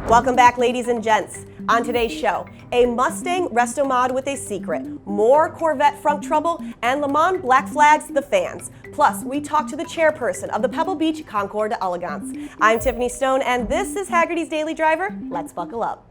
Welcome back, ladies and gents. On today's show, a Mustang Restomod with a secret, more Corvette Frunk trouble, and Le Mans Black Flags the fans. Plus, we talk to the chairperson of the Pebble Beach Concours d'Elegance. I'm Tiffany Stone, and this is Hagerty's Daily Driver. Let's buckle up.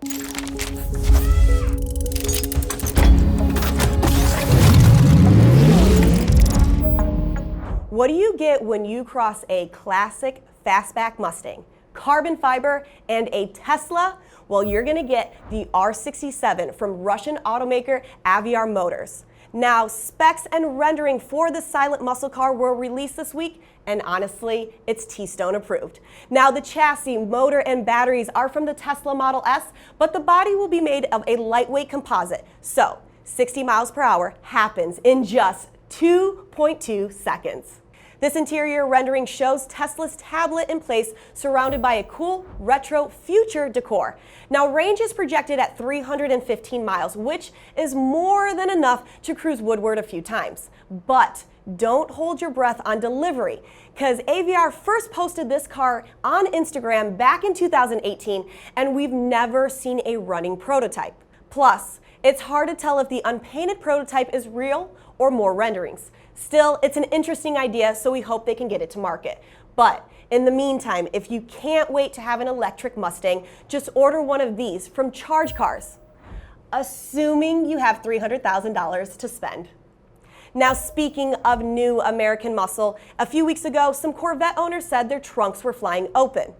What do you get when you cross a classic fastback Mustang, carbon fiber, and a Tesla? Well, you're gonna get the R67 from Russian automaker Aviar Motors. Now, specs and rendering for the silent muscle car were released this week, and honestly, it's T-Stone approved. Now, the chassis, motor, and batteries are from the Tesla Model S, but the body will be made of a lightweight composite. So, 60 miles per hour happens in just 2.2 seconds. This interior rendering shows Tesla's tablet in place, surrounded by a cool, retro, future decor. Now, range is projected at 315 miles, which is more than enough to cruise Woodward a few times. But don't hold your breath on delivery, because Aviar first posted this car on Instagram back in 2018, and we've never seen a running prototype. Plus, it's hard to tell if the unpainted prototype is real or more renderings. Still, it's an interesting idea, so we hope they can get it to market. But in the meantime, if you can't wait to have an electric Mustang, just order one of these from Charge Cars, assuming you have $300,000 to spend. Now, speaking of new American muscle, a few weeks ago, some Corvette owners said their trunks were flying open.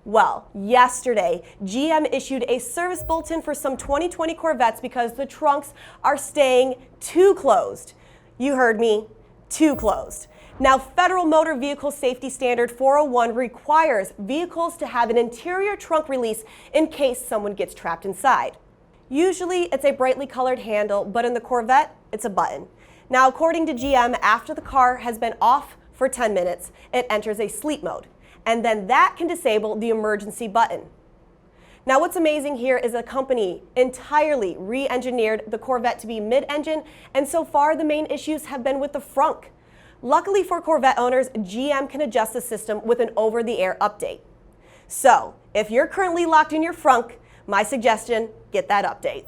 Well, yesterday, GM issued a service bulletin for some 2020 Corvettes because the trunks are staying too closed. You heard me, too closed. Now, Federal Motor Vehicle Safety Standard 401 requires vehicles to have an interior trunk release in case someone gets trapped inside. Usually, it's a brightly colored handle, but in the Corvette, it's a button. Now, according to GM, after the car has been off for 10 minutes, it enters a sleep mode, and then that can disable the emergency button. Now, what's amazing here is the company entirely re-engineered the Corvette to be mid-engine, and so far the main issues have been with the Frunk. Luckily for Corvette owners, GM can adjust the system with an over-the-air update. So, if you're currently locked in your Frunk, my suggestion, get that update.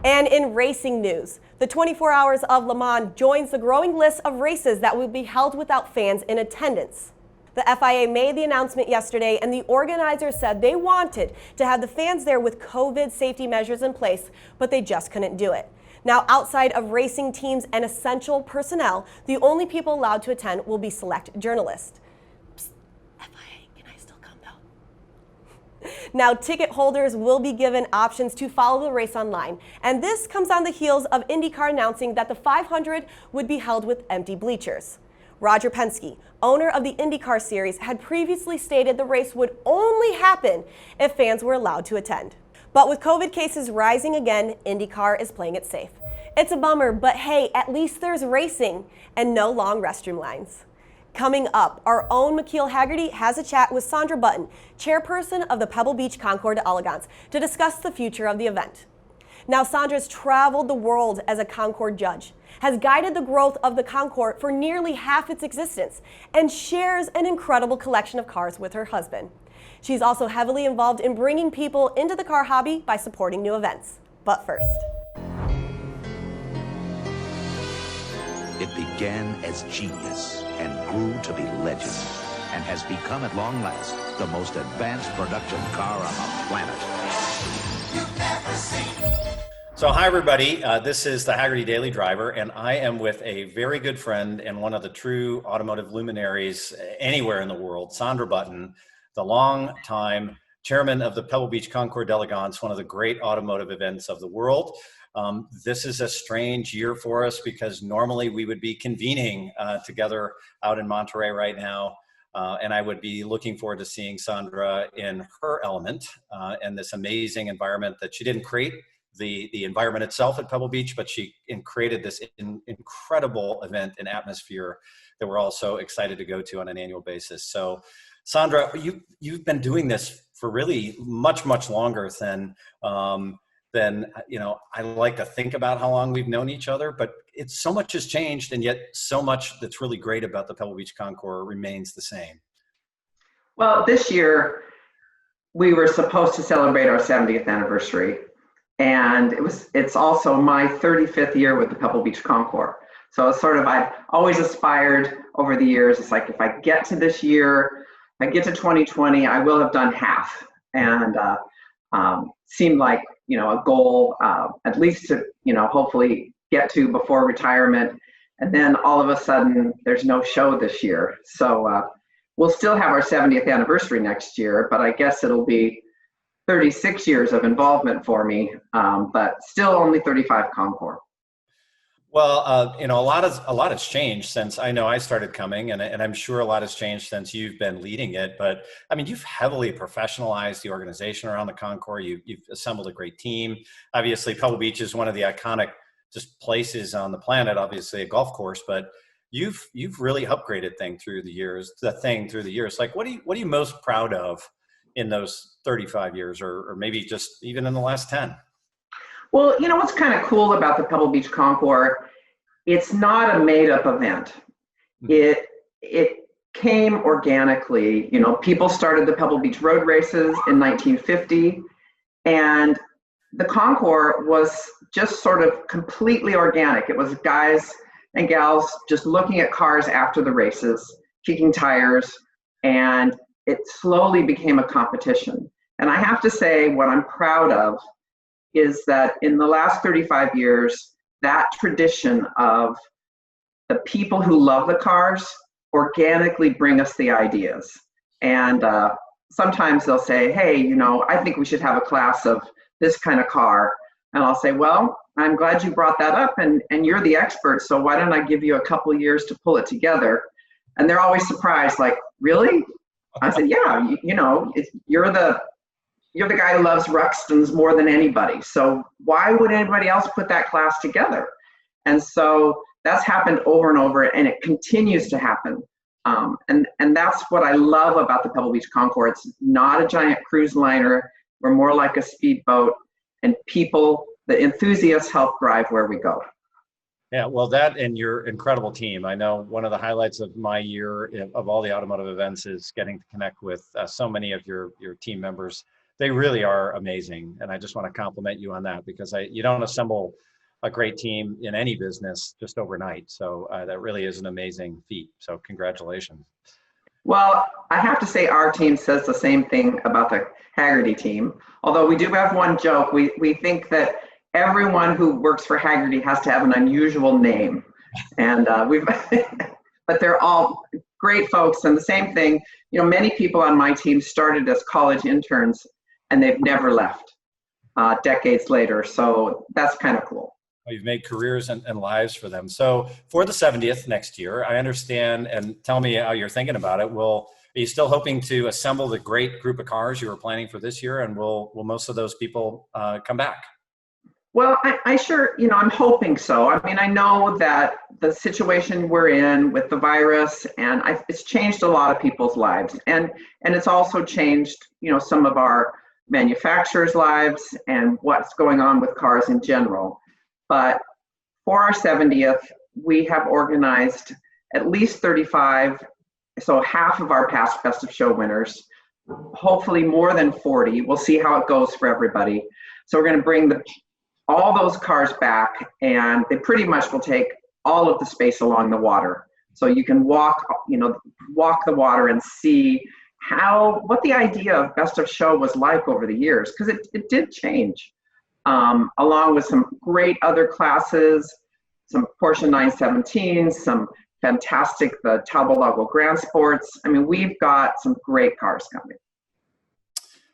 And in racing news, the 24 Hours of Le Mans joins the growing list of races that will be held without fans in attendance. The FIA made the announcement yesterday, and the organizers said they wanted to have the fans there with COVID safety measures in place, but they just couldn't do it. Now, outside of racing teams and essential personnel, the only people allowed to attend will be select journalists. Psst, FIA, can I still come though? Now, ticket holders will be given options to follow the race online, and this comes on the heels of IndyCar announcing that the 500 would be held with empty bleachers. Roger Penske, owner of the IndyCar series, had previously stated the race would only happen if fans were allowed to attend. But with COVID cases rising again, IndyCar is playing it safe. It's a bummer, but hey, at least there's racing and no long restroom lines. Coming up, our own McKeel Hagerty has a chat with Sandra Button, chairperson of the Pebble Beach Concours d'Elegance, to discuss the future of the event. Now, Sandra's traveled the world as a Concours judge, has guided the growth of the Concours for nearly half its existence, and shares an incredible collection of cars with her husband. She's also heavily involved in bringing people into the car hobby by supporting new events. But first. It began as genius and grew to be legend, and has become at long last the most advanced production car on the planet. You've never seen. So hi everybody, this is the Hagerty Daily Driver, and I am with a very good friend and one of the true automotive luminaries anywhere in the world, Sandra Button, the long-time chairman of the Pebble Beach Concours d'Elegance, one of the great automotive events of the world. This is a strange year for us because normally we would be convening together out in Monterey right now, and I would be looking forward to seeing Sandra in her element and this amazing environment that she didn't create. The environment itself at Pebble Beach, but she created this incredible event and atmosphere that we're all so excited to go to on an annual basis. So, Sandra, you've been doing this for really much longer than I like to think about how long we've known each other. But it's so much has changed, and yet so much that's really great about the Pebble Beach Concours remains the same. Well, this year we were supposed to celebrate our 70th anniversary. And it's also my 35th year with the Pebble Beach Concours. So it's sort of, I've always aspired over the years. It's like, if I get to this year, if I get to 2020, I will have done half. And seemed like, a goal, at least to, hopefully get to before retirement. And then all of a sudden there's no show this year. So we'll still have our 70th anniversary next year, but I guess it'll be 36 years of involvement for me, but still only 35 Concours. Well, a lot has changed since I know I started coming, and I'm sure a lot has changed since you've been leading it. But I mean, you've heavily professionalized the organization around the Concours. You've assembled a great team. Obviously, Pebble Beach is one of the iconic just places on the planet. Obviously, a golf course, but you've really upgraded the thing through the years. Like, what are you most proud of in those 35 years, or maybe just even in the last 10? Well, what's kind of cool about the Pebble Beach Concours, it's not a made-up event. It came organically. People started the Pebble Beach road races in 1950, and the Concours was just sort of completely organic. It was guys and gals just looking at cars after the races, kicking tires, and it slowly became a competition. And I have to say, what I'm proud of is that in the last 35 years, that tradition of the people who love the cars organically bring us the ideas. And sometimes they'll say, hey, I think we should have a class of this kind of car. And I'll say, well, I'm glad you brought that up, and you're the expert, so why don't I give you a couple years to pull it together? And they're always surprised, like, really? I said, yeah, you're the guy who loves Ruxtons more than anybody. So why would anybody else put that class together? And so that's happened over and over, and it continues to happen. And that's what I love about the Pebble Beach Concours. It's not a giant cruise liner. We're more like a speedboat, and the enthusiasts help drive where we go. Yeah, well, that and your incredible team. I know one of the highlights of my year of all the automotive events is getting to connect with so many of your team members. They really are amazing. And I just want to compliment you on that, because you don't assemble a great team in any business just overnight. So that really is an amazing feat. So congratulations. Well, I have to say our team says the same thing about the Hagerty team. Although we do have one joke. We think that everyone who works for Hagerty has to have an unusual name. And but they're all great folks. And the same thing, many people on my team started as college interns, and they've never left decades later. So that's kind of cool. You've made careers and lives for them. So for the 70th next year, I understand, and tell me how you're thinking about it. Are you still hoping to assemble the great group of cars you were planning for this year? And will most of those people come back? Well, I sure, I'm hoping so. I mean, I know that the situation we're in with the virus, and it's changed a lot of people's lives. And it's also changed, some of our manufacturers' lives and what's going on with cars in general. But for our 70th, we have organized at least 35, so half of our past Best of Show winners, hopefully more than 40. We'll see how it goes for everybody. So we're going to bring all those cars back, and they pretty much will take all of the space along the water. So you can walk the water and see what the idea of Best of Show was like over the years, because it did change. Along with some great other classes, some Porsche 917s, some fantastic, the Talbot Lago Grand Sports. I mean, we've got some great cars coming.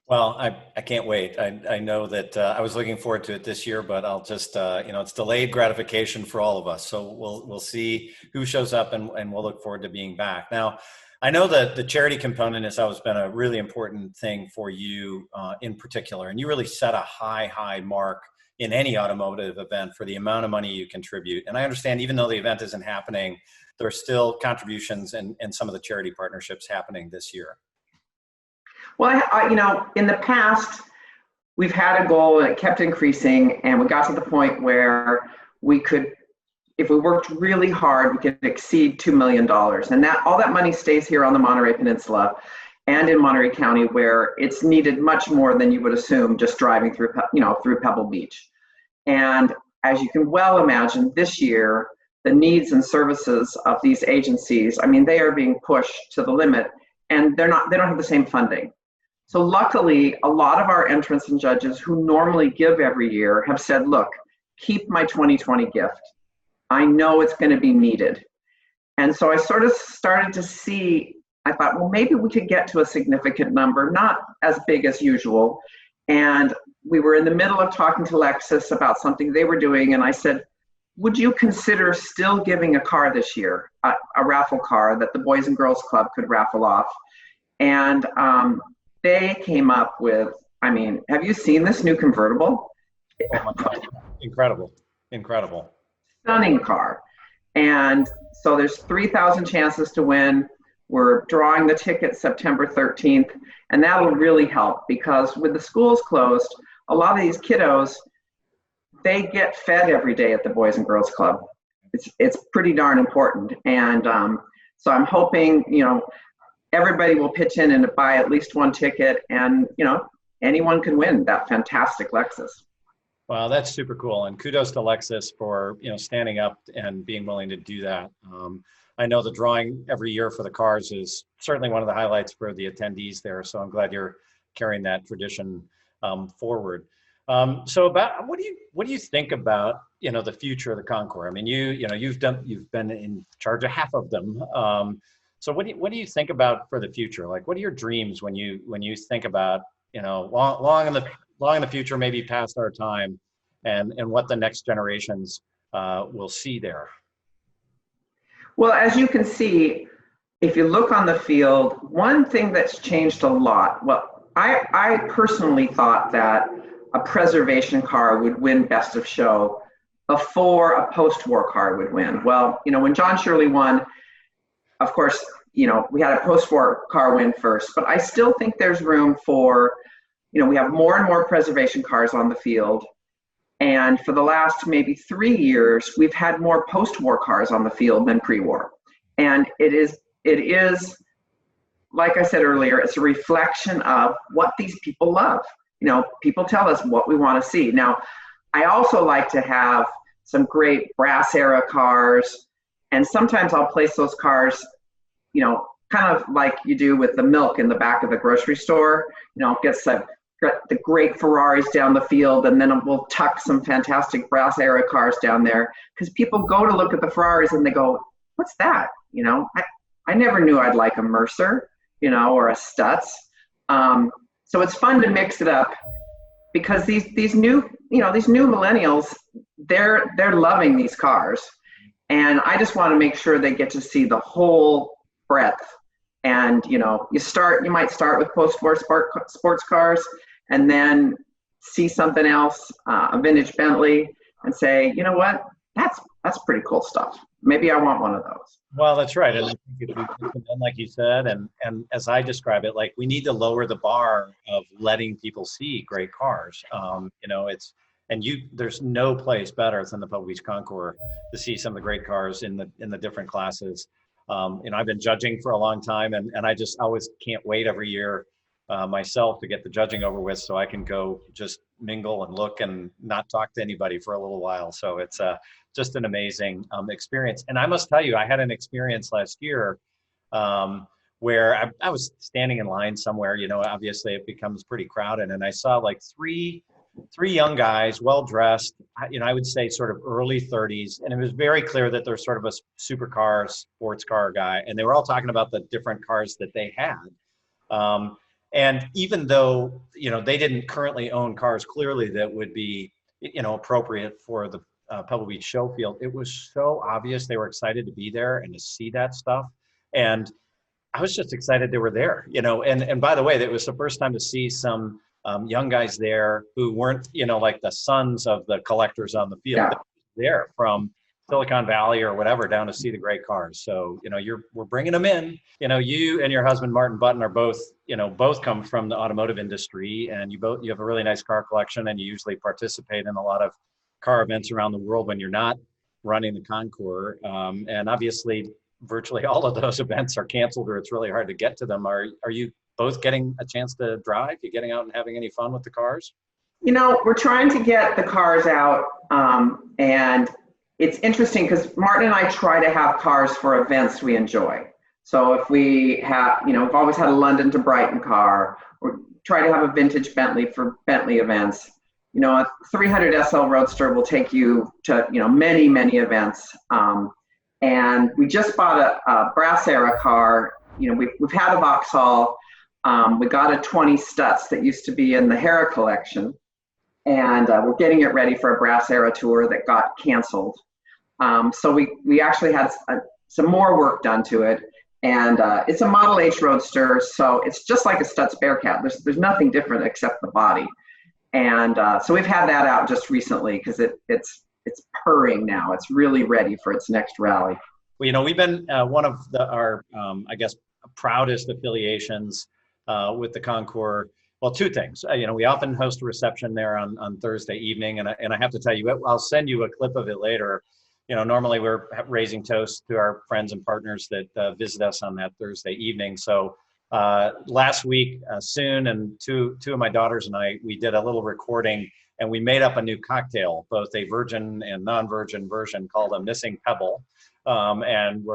Well, I can't wait. I know that I was looking forward to it this year, but I'll just, it's delayed gratification for all of us. So we'll see who shows up, and we'll look forward to being back. Now, I know that the charity component has always been a really important thing for you in particular, and you really set a high mark in any automotive event for the amount of money you contribute. And I understand, even though the event isn't happening, there are still contributions and some of the charity partnerships happening this year. Well, in the past, we've had a goal and it kept increasing, and we got to the point where we could, if we worked really hard, we could exceed $2 million. And all that money stays here on the Monterey Peninsula. and in Monterey County, where it's needed much more than you would assume just driving through, through Pebble Beach. And as you can well imagine, this year, the needs and services of these agencies, I mean, they are being pushed to the limit, and they don't have the same funding. So luckily, a lot of our entrants and judges who normally give every year have said, look, keep my 2020 gift. I know it's going to be needed. And so I sort of started to see, I thought, well, maybe we could get to a significant number, not as big as usual. And we were in the middle of talking to Lexus about something they were doing. And I said, would you consider still giving a car this year, a raffle car that the Boys and Girls Club could raffle off? And they came up with, I mean, have you seen this new convertible? Oh my God. Incredible. Incredible. Stunning car. And so there's 3,000 chances to win. We're drawing the ticket September 13th, and that will really help because with the schools closed, a lot of these kiddos, they get fed every day at the Boys and Girls Club. It's pretty darn important. And so I'm hoping, everybody will pitch in and buy at least one ticket, and, anyone can win that fantastic Lexus. Wow, that's super cool. And kudos to Lexus for, standing up and being willing to do that. I know the drawing every year for the cars is certainly one of the highlights for the attendees there. So I'm glad you're carrying that tradition forward. So about what do you think about the future of the Concours? I mean, you've been in charge of half of them. So what do you think about for the future? Like, what are your dreams when you think about long in the future, maybe past our time, and what the next generations will see there? Well, as you can see, if you look on the field, one thing that's changed a lot. Well, I personally thought that a preservation car would win Best of Show before a post-war car would win. Well, when John Shirley won, of course, we had a post-war car win first, but I still think there's room for, we have more and more preservation cars on the field. And for the last maybe 3 years, we've had more post-war cars on the field than pre-war. And it is, like I said earlier, it's a reflection of what these people love. People tell us what we want to see. Now, I also like to have some great brass era cars. And sometimes I'll place those cars, kind of like you do with the milk in the back of the grocery store, gets the great Ferraris down the field, and then we'll tuck some fantastic brass era cars down there because people go to look at the Ferraris and they go, what's that? I never knew I'd like a Mercer, or a Stutz. So it's fun to mix it up because these new millennials, they're loving these cars. And I just want to make sure they get to see the whole breadth. And, you might start with post-war sports cars and then see something else, a vintage Bentley, and say, you know what, that's pretty cool stuff. Maybe I want one of those. Well, that's right. And I think if we, like you said, and as I describe it, like we need to lower the bar of letting people see great cars. There's no place better than the Pebble Beach Concours to see some of the great cars in the different classes. I've been judging for a long time, and I just always can't wait every year myself to get the judging over with so I can go just mingle and look and not talk to anybody for a little while. So it's just an amazing experience. And I must tell you, I had an experience last year where I was standing in line somewhere, obviously it becomes pretty crowded, and I saw like three young guys, well-dressed, I would say sort of early 30s. And it was very clear that they're sort of a supercar, sports car guy. And they were all talking about the different cars that they had. And even though, they didn't currently own cars clearly that would be, appropriate for the Pebble Beach show field, it was so obvious they were excited to be there and to see that stuff. And I was just excited they were there, and by the way, it was the first time to see some young guys there who weren't, like the sons of the collectors on the field. Yeah. They were there from Silicon Valley or whatever down to see the great cars. So, we're bringing them in. You and your husband, Martin Button, are both come from the automotive industry, and you have a really nice car collection, and you usually participate in a lot of car events around the world when you're not running the Concours. And obviously, virtually all of those events are canceled or it's really hard to get to them. Are you both getting a chance to drive? You getting out and having any fun with the cars? We're trying to get the cars out, and it's interesting because Martin and I try to have cars for events we enjoy. So if we have, we've always had a London to Brighton car, or try to have a vintage Bentley for Bentley events. A 300 SL Roadster will take you to, many, many events. And we just bought a Brass Era car. We've had a Vauxhall. We got a 20 Stutz that used to be in the Hera collection. And we're getting it ready for a Brass Era tour that got canceled. So we actually had some more work done to it. And it's a Model H Roadster, so it's just like a Stutz Bearcat. There's nothing different except the body. And so we've had that out just recently because it's purring now. It's really ready for its next rally. Well, we've been one of our, I guess, proudest affiliations with the Concours. Well, two things. We often host a reception there on Thursday evening, and I have to tell you, I'll send you a clip of it later. Normally we're raising toasts to our friends and partners that visit us on that Thursday evening. So last week, Soon and two of my daughters and I, we did a little recording, and we made up a new cocktail, both a virgin and non-virgin version called a Missing Pebble. And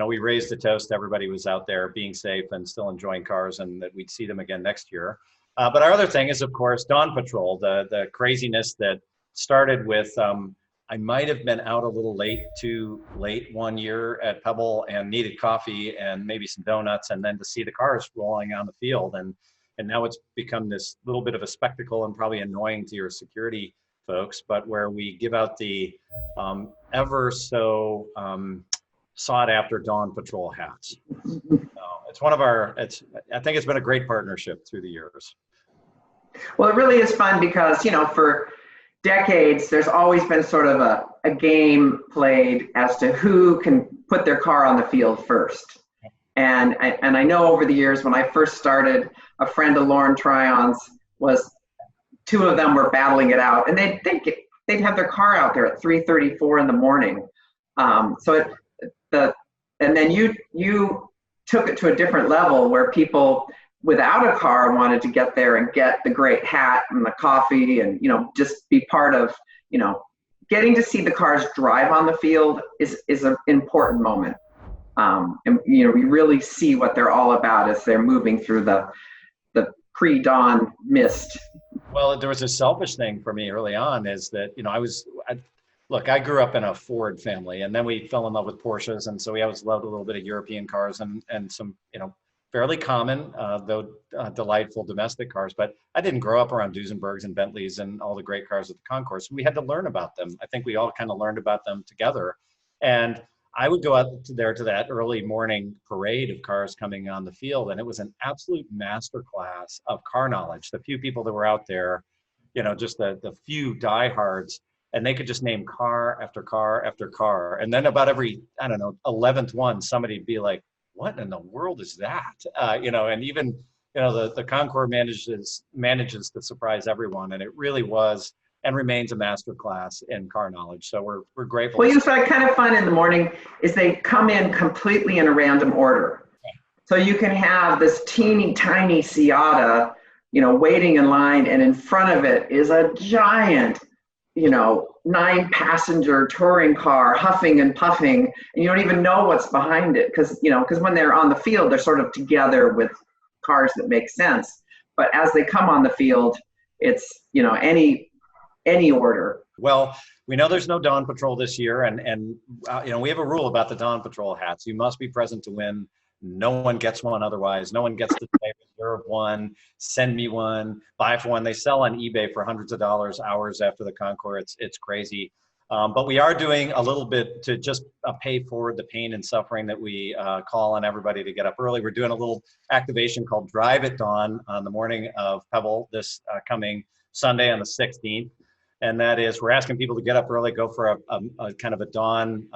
we raised a toast. Everybody was out there being safe and still enjoying cars, and that we'd see them again next year. But our other thing is, of course, Dawn Patrol, the craziness that started with, I might have been out a little too late one year at Pebble and needed coffee and maybe some donuts, and then to see the cars rolling on the field. And now it's become this little bit of a spectacle and probably annoying to your security folks, but where we give out the ever so sought after Dawn Patrol hats. It's one of I think it's been a great partnership through the years. Well, it really is fun because, for decades, there's always been sort of a game played as to who can put their car on the field first. And I know over the years when I first started, a friend of Lauren Tryon's was, two of them were battling it out, and they'd have their car out there at 3:34 in the morning. And then you took it to a different level where people without a car wanted to get there and get the great hat and the coffee and, just be part of, getting to see the cars drive on the field is an important moment. And, we really see what they're all about as they're moving through the pre-dawn mist. Well, there was a selfish thing for me early on is that, I grew up in a Ford family, and then we fell in love with Porsches. And so we always loved a little bit of European cars and some, fairly common, though delightful domestic cars. But I didn't grow up around Duesenbergs and Bentleys and all the great cars at the Concours. We had to learn about them. I think we all kind of learned about them together. And I would go out there to that early morning parade of cars coming on the field, and it was an absolute masterclass of car knowledge. The few people that were out there, just the few diehards, and they could just name car after car after car. And then about every, 11th one, somebody'd be like, what in the world is that? And even, the Concours manages to surprise everyone. And it really was and remains a masterclass in car knowledge. So we're grateful. Well, what I kind of find in the morning is they come in completely in a random order. So you can have this teeny tiny Seata, waiting in line, and in front of it is a giant, 9-passenger touring car huffing and puffing, and you don't even know what's behind it because when they're on the field, they're sort of together with cars that make sense. But as they come on the field, it's, any order. Well, we know there's no Dawn Patrol this year, and we have a rule about the Dawn Patrol hats. You must be present to win. No one gets one otherwise. No one gets to say, reserve one, send me one, buy for one. They sell on eBay for hundreds of dollars hours after the Concours. It's crazy. But we are doing a little bit to just pay forward the pain and suffering that we call on everybody to get up early. We're doing a little activation called Drive at Dawn on the morning of Pebble this coming Sunday on the 16th. And that is, we're asking people to get up early, go for a kind of a dawn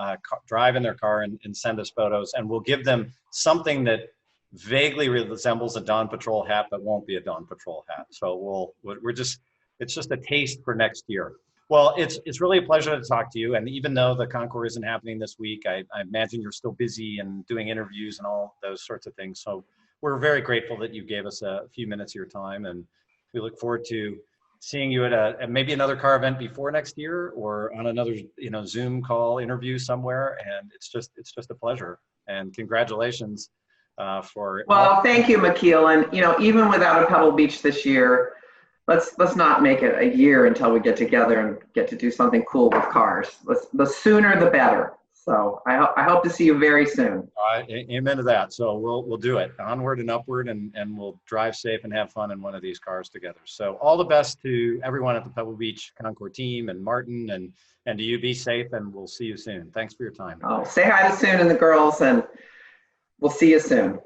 drive in their car and send us photos. And we'll give them something that vaguely resembles a Dawn Patrol hat, but won't be a Dawn Patrol hat. So it's just a taste for next year. Well, it's really a pleasure to talk to you. And even though the Concours isn't happening this week, I imagine you're still busy and doing interviews and all those sorts of things. So we're very grateful that you gave us a few minutes of your time, and we look forward to seeing you at maybe another car event before next year, or on another Zoom call interview somewhere. And it's just a pleasure. And congratulations for. Well, thank you, McKeel. And even without a Pebble Beach this year, let's not make it a year until we get together and get to do something cool with cars. The sooner the better. So I hope to see you very soon. Amen to that. So we'll do it, onward and upward, and we'll drive safe and have fun in one of these cars together. So all the best to everyone at the Pebble Beach Concours team, and Martin, and to you. Be safe, and we'll see you soon. Thanks for your time. Oh, say hi to Soon and the girls, and we'll see you soon.